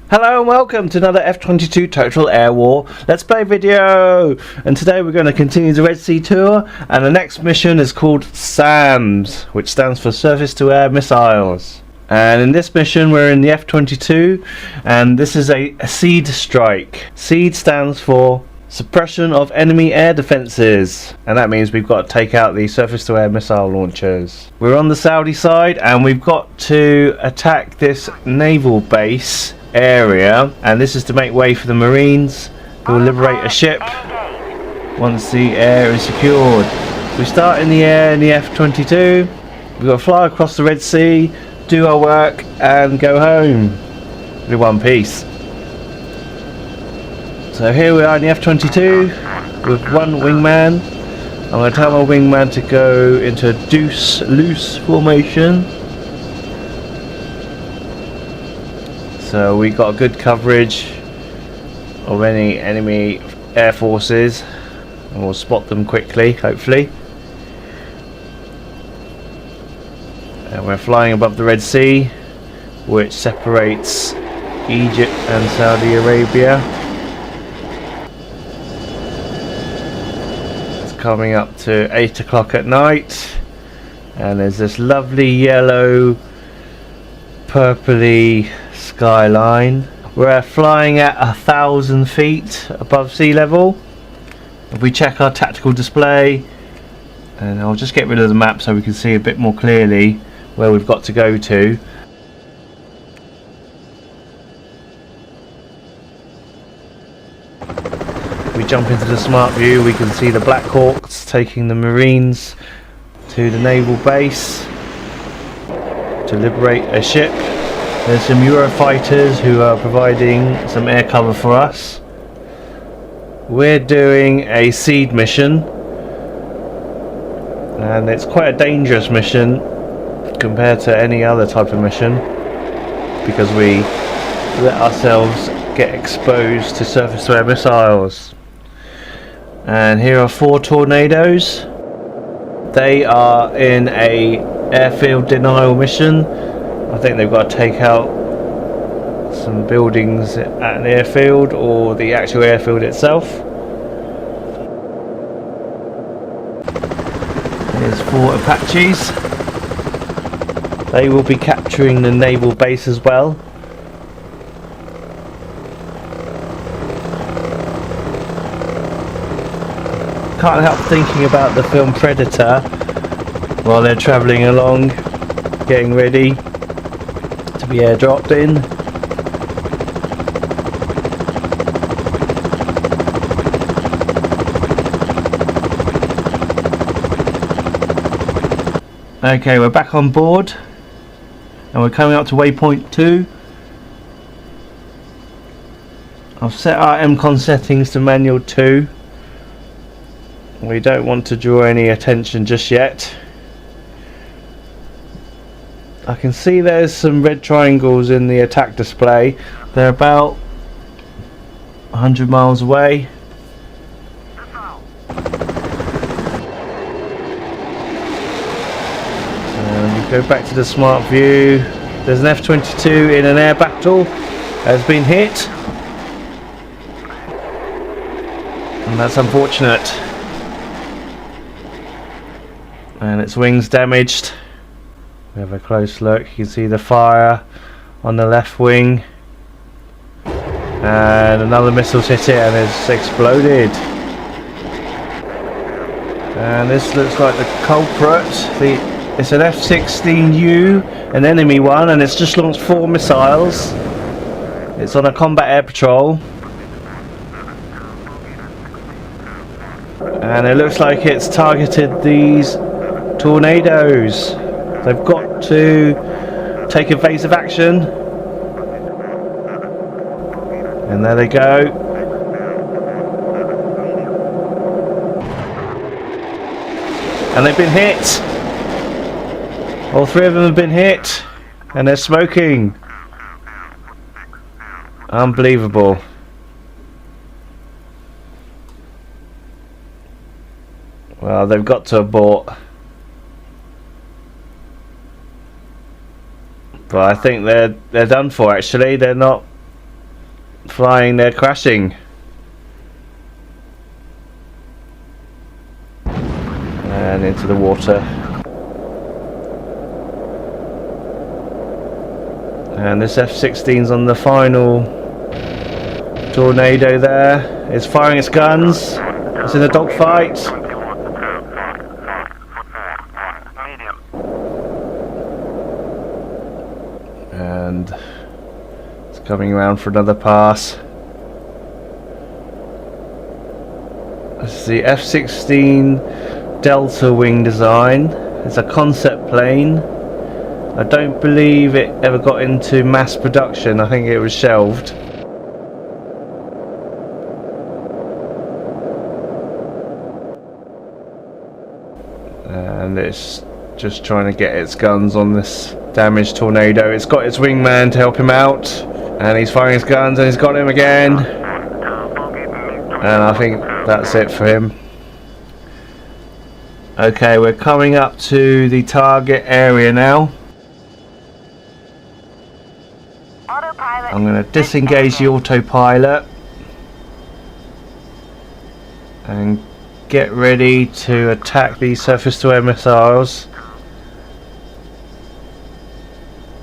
Hello and welcome to another F22 Total Air War Let's Play video, and today we're going to continue the Red Sea tour, and the next mission is called SAMS, which stands for Surface to Air Missiles. And in this mission we're in the F22, and this is a SEAD strike. SEAD stands for Suppression of Enemy Air Defences, and that means we've got to take out the surface to air missile launchers. We're on the Saudi side and we've got to attack this naval base area, and this is to make way for the Marines who will liberate a ship once the air is secured. We start in the air in the F22. We've got to fly across the Red Sea, do our work and go home in one piece. So here we are in the F22 with one wingman. I'm going to tell my wingman to go into a deuce loose formation. So we got good coverage of any enemy air forces, and we'll spot them quickly, hopefully. And we're flying above the Red Sea, which separates Egypt and Saudi Arabia. It's coming up to 8 o'clock at night, and there's this lovely yellow purpley skyline. We're flying at 1,000 feet above sea level. If we check our tactical display, and I'll just get rid of the map so we can see a bit more clearly where we've got to go to. If we jump into the smart view, we can see the Black Hawks taking the Marines to the naval base to liberate a ship. There's some Eurofighters who are providing some air cover for us. We're doing a SEAD mission, and it's quite a dangerous mission compared to any other type of mission, because we let ourselves get exposed to surface to air missiles. And here are 4 tornadoes. They are in a airfield denial mission. I think they've got to take out some buildings at an airfield or the actual airfield itself. Here's 4 Apaches. They will be capturing the naval base as well. Can't help thinking about the film Predator while they're travelling along, getting ready to be airdropped in. Okay, we're back on board and we're coming up to waypoint 2. I've set our MCON settings to manual 2. We don't want to draw any attention just yet. I can see there's some red triangles in the attack display. They're about 100 miles away. And we go back to the smart view. There's an F22 in an air battle, has been hit, and that's unfortunate. And its wings damaged. We have a close look. You can see the fire on the left wing, and another missile's hit it and it's exploded. And this looks like the culprit. It's an F-16U, an enemy one, and it's just launched 4 missiles. It's on a combat air patrol, and it looks like it's targeted these tornadoes. They've got to take evasive action. And there they go. And they've been hit. All three of them have been hit. And they're smoking. Unbelievable. Well, they've got to abort. But I think they're done for actually. They're not flying, they're crashing. And into the water. And this F-16's on the final tornado there. It's firing its guns. It's in a dogfight. And it's coming around for another pass. This is the F-16 Delta wing design. It's a concept plane. I don't believe it ever got into mass production. I think it was shelved. And it's just trying to get its guns on this damaged tornado. It's got its wingman to help him out, and he's firing his guns and he's got him again. And I think that's it for him. Okay, we're coming up to the target area now. I'm going to disengage the autopilot and get ready to attack these surface-to-air missiles.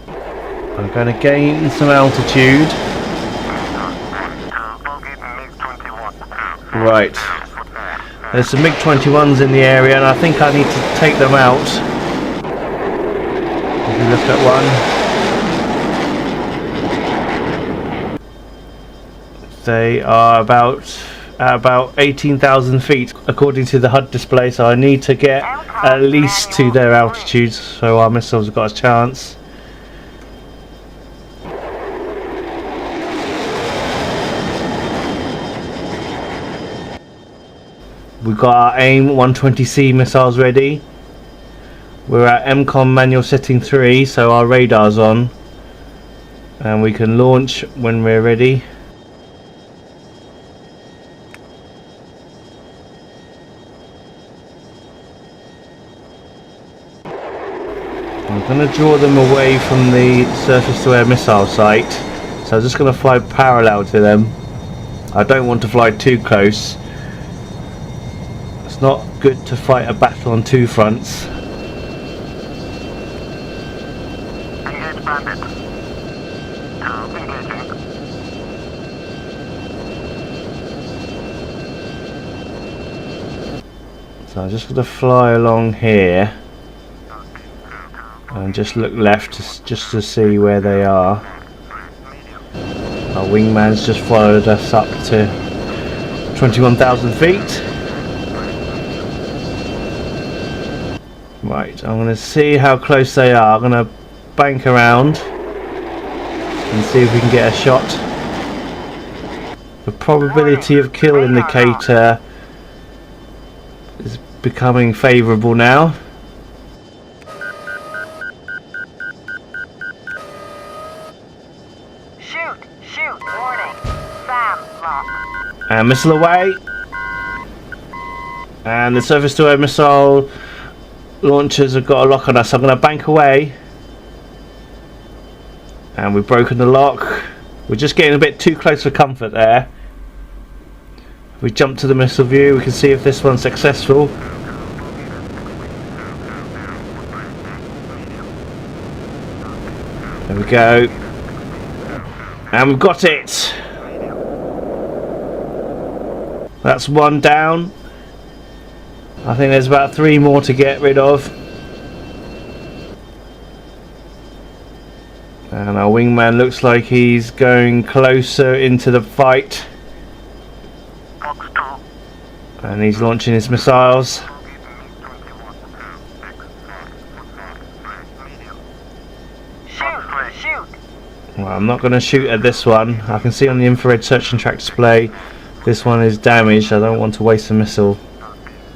I'm going to gain some altitude. Right. There's some MiG-21s in the area and I think I need to take them out. If you look at one. They are about 18,000 feet according to the HUD display, so I need to get at least to their altitudes so our missiles have got a chance. We've got our AIM 120C missiles ready. We're at MCOM manual setting 3, so our radar's on and we can launch when we're ready. I'm going to draw them away from the surface-to-air missile site, so I'm just going to fly parallel to them. I don't want to fly too close. It's not good to fight a battle on two fronts. Engage bandit. Engaging. So I'm just going to fly along here and just look left just to see where they are. Our wingman's just followed us up to 21,000 feet. Right, I'm going to see how close they are. I'm going to bank around and see if we can get a shot. The probability of kill indicator is becoming favourable now. Shoot, warning. SAM lock. And missile away. And the surface-to-air missile launchers have got a lock on us. I'm going to bank away. And we've broken the lock. We're just getting a bit too close for comfort there. If we jump to the missile view, we can see if this one's successful. There we go. And we've got it. That's one down. I think there's about 3 more to get rid of. And our wingman looks like he's going closer into the fight. And he's launching his missiles. Well, I'm not going to shoot at this one. I can see on the infrared search and track display this one is damaged. I don't want to waste a missile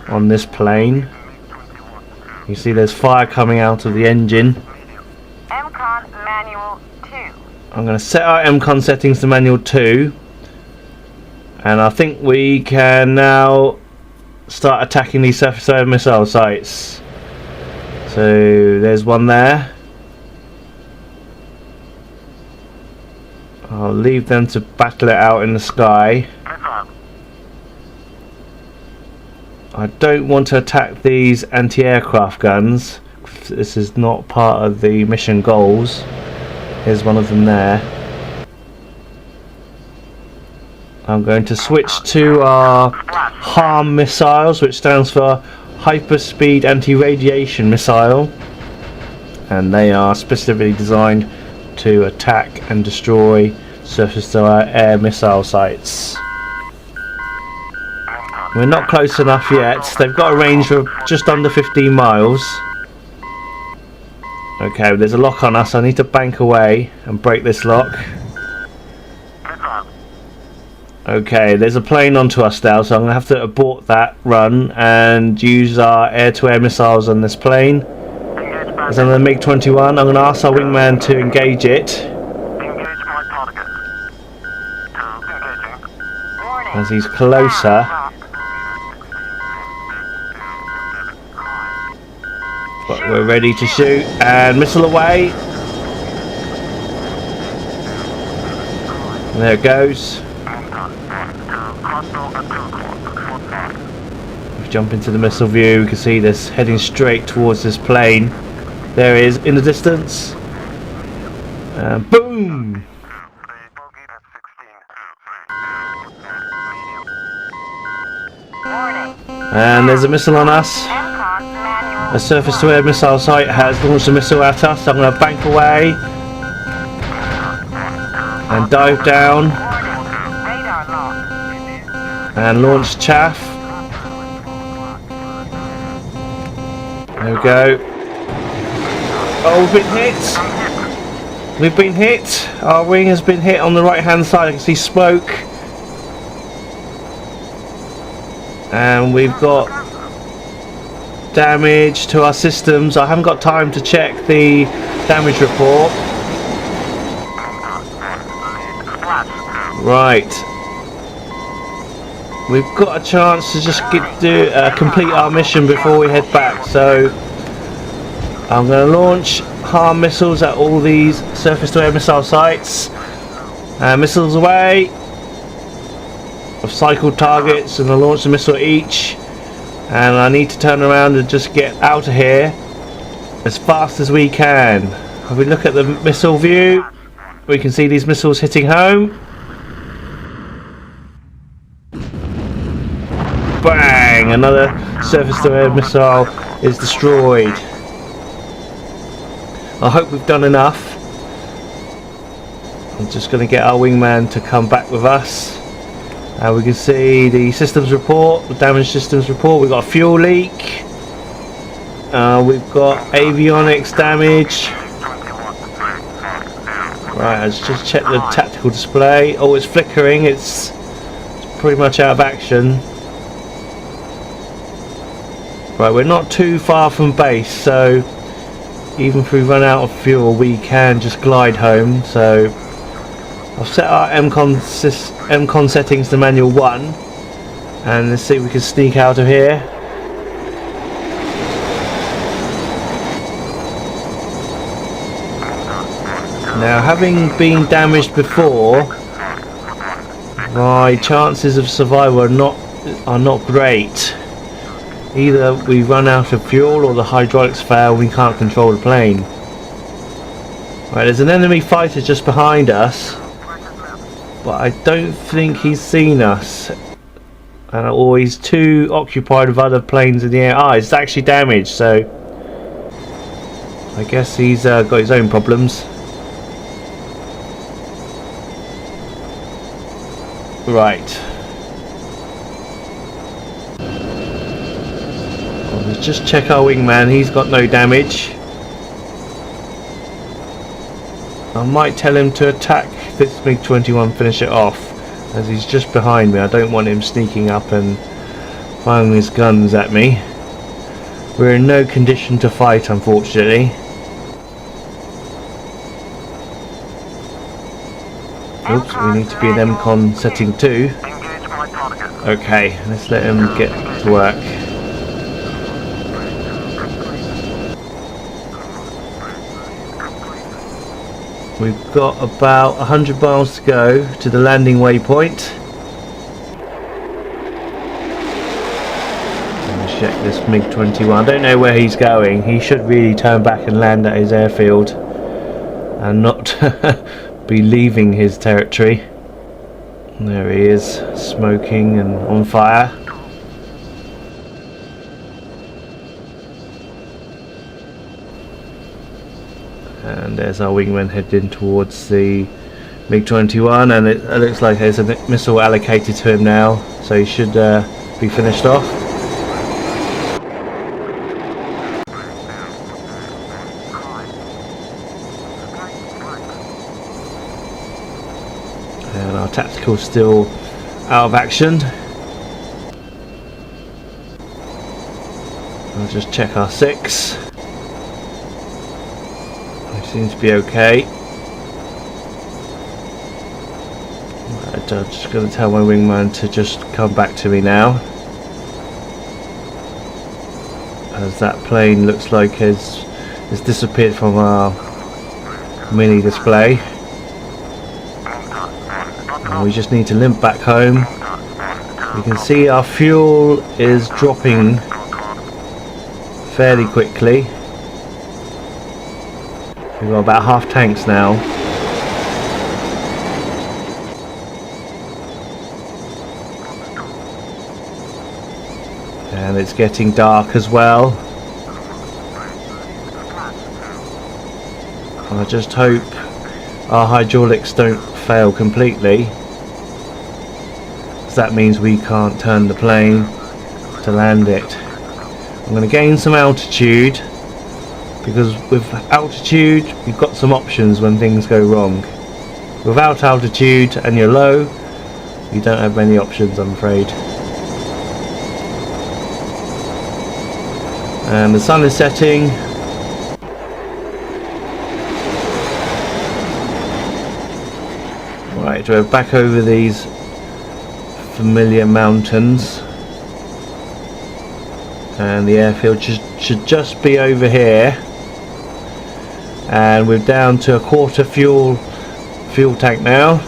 on this plane. You see there's fire coming out of the engine. MCON manual 2. I'm going to set our MCON settings to manual 2. And I think we can now start attacking these surface-to-air missile sites. So there's one there. I'll leave them to battle it out in the sky. I don't want to attack these anti-aircraft guns. This is not part of the mission goals. Here's one of them there. I'm going to switch to our HARM missiles, which stands for Hyperspeed Anti-Radiation Missile, and they are specifically designed to attack and destroy surface-to-air missile sites. We're not close enough yet. They've got a range of just under 15 miles. Okay, there's a lock on us. I need to bank away and break this lock. Okay, there's a plane onto us now, so I'm going to have to abort that run and use our air-to-air missiles on this plane. It's on the MiG-21. I'm going to ask our wingman to engage it. As he's closer. But we're ready to shoot, and missile away. And there it goes. If we jump into the missile view, we can see this heading straight towards this plane. There it is in the distance. And boom! And there's a missile on us. A surface-to-air missile site has launched a missile at us. I'm going to bank away and dive down and launch chaff. There we go. Oh, we've been hit. We've been hit. Our wing has been hit on the right-hand side. I can see smoke. And we've got damage to our systems. I haven't got time to check the damage report. Right. We've got a chance to just complete our mission before we head back. So I'm going to launch HARM missiles at all these surface-to-air missile sites. Missiles away. I've cycled targets and I launched a missile each, and I need to turn around and just get out of here as fast as we can. If we look at the missile view, we can see these missiles hitting home. Bang! Another surface-to-air missile is destroyed. I hope we've done enough. I'm just going to get our wingman to come back with us. We can see the systems report, the damage systems report. We've got a fuel leak. We've got avionics damage. Right, let's just check the tactical display. Oh, it's flickering. It's pretty much out of action. Right, we're not too far from base, so even if we run out of fuel, we can just glide home. So I've set our MCON settings to manual 1, and let's see if we can sneak out of here. Now, having been damaged before, my chances of survival are not great. Either we run out of fuel or the hydraulics fail and we can't control the plane. Right, there's an enemy fighter just behind us, but I don't think he's seen us, or he's too occupied with other planes in the air. It's actually damaged, so I guess he's got his own problems. Right. Let's just check our wingman. He's got no damage. I might tell him to attack this MiG-21, finish it off, as he's just behind me. I don't want him sneaking up and firing his guns at me. We're in no condition to fight, unfortunately. Oops, we need to be in MCON setting 2. Okay, let's let him get to work. We've got about 100 miles to go to the landing waypoint. Let's check this MiG-21. I don't know where he's going. He should really turn back and land at his airfield and not be leaving his territory. There he is, smoking and on fire. And there's our wingman heading towards the MiG-21, and it looks like there's a missile allocated to him now, so he should be finished off. And our tactical's still out of action. I'll just check our 6. Seems to be okay. I'm just going to tell my wingman to just come back to me now, as that plane looks like has disappeared from our mini display. And we just need to limp back home. You can see our fuel is dropping fairly quickly. We've got about half tanks now. And it's getting dark as well. I just hope our hydraulics don't fail completely, because that means we can't turn the plane to land it. I'm going to gain some altitude, because with altitude you've got some options when things go wrong. Without altitude and you're low, you don't have many options, I'm afraid. And the sun is setting. Right, we're back over these familiar mountains, and the airfield should just be over here. And we're down to a quarter fuel tank now.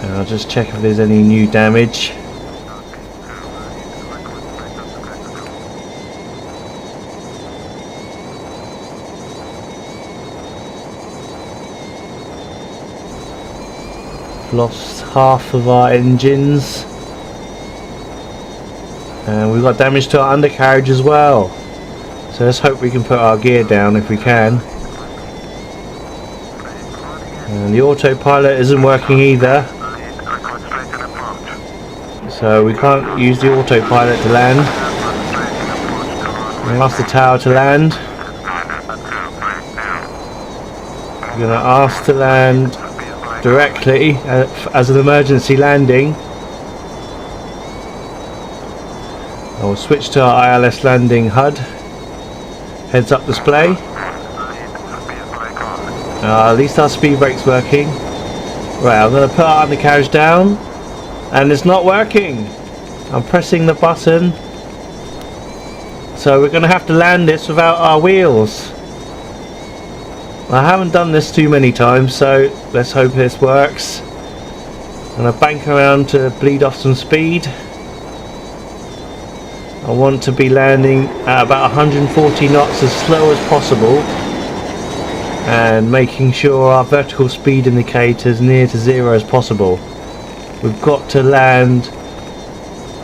And I'll just check if there's any new damage. Lost half of our engines. And we've got damage to our undercarriage as well, so let's hope we can put our gear down if we can. And the autopilot isn't working either, so we can't use the autopilot to land. We ask the tower to land. We're going to ask to land directly as an emergency landing. I will switch to our ILS landing HUD. Heads up display. At least our speed brake's working. Right, I'm going to put our undercarriage down, and it's not working. I'm pressing the button, so we're going to have to land this without our wheels. I haven't done this too many times, so let's hope this works. I'm going to bank around to bleed off some speed. I want to be landing at about 140 knots as slow as possible, and making sure our vertical speed indicator is near to 0 as possible. We've got to land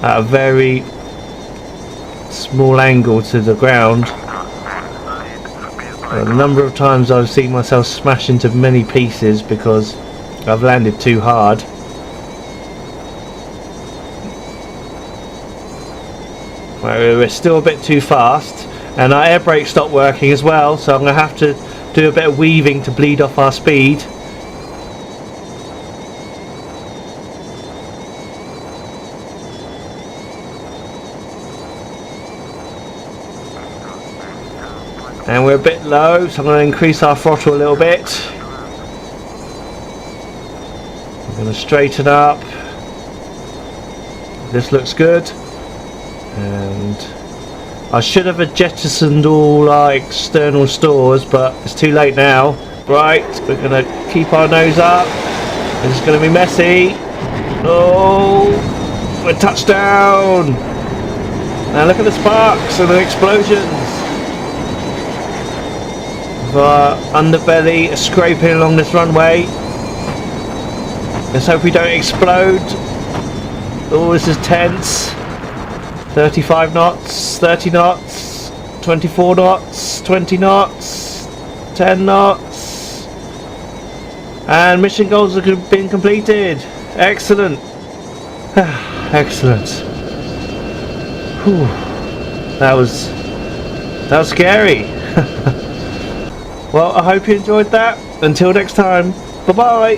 at a very small angle to the ground. A number of times I've seen myself smash into many pieces because I've landed too hard. We're still a bit too fast, and our air brake stopped working as well, so I'm going to have to do a bit of weaving to bleed off our speed. And we're a bit low, so I'm going to increase our throttle a little bit. I'm going to straighten up. This looks good. And I should have jettisoned all our external stores, but it's too late now. Right, we're going to keep our nose up. It's going to be messy. Oh, we're touchdown. Now look at the sparks and the explosions. Our underbelly scraping along this runway. Let's hope we don't explode. Oh, this is tense. 35 knots, 30 knots, 24 knots, 20 knots, 10 knots. And mission goals have been completed. Excellent. Excellent. Whew. That was scary. Well, I hope you enjoyed that. Until next time, bye bye.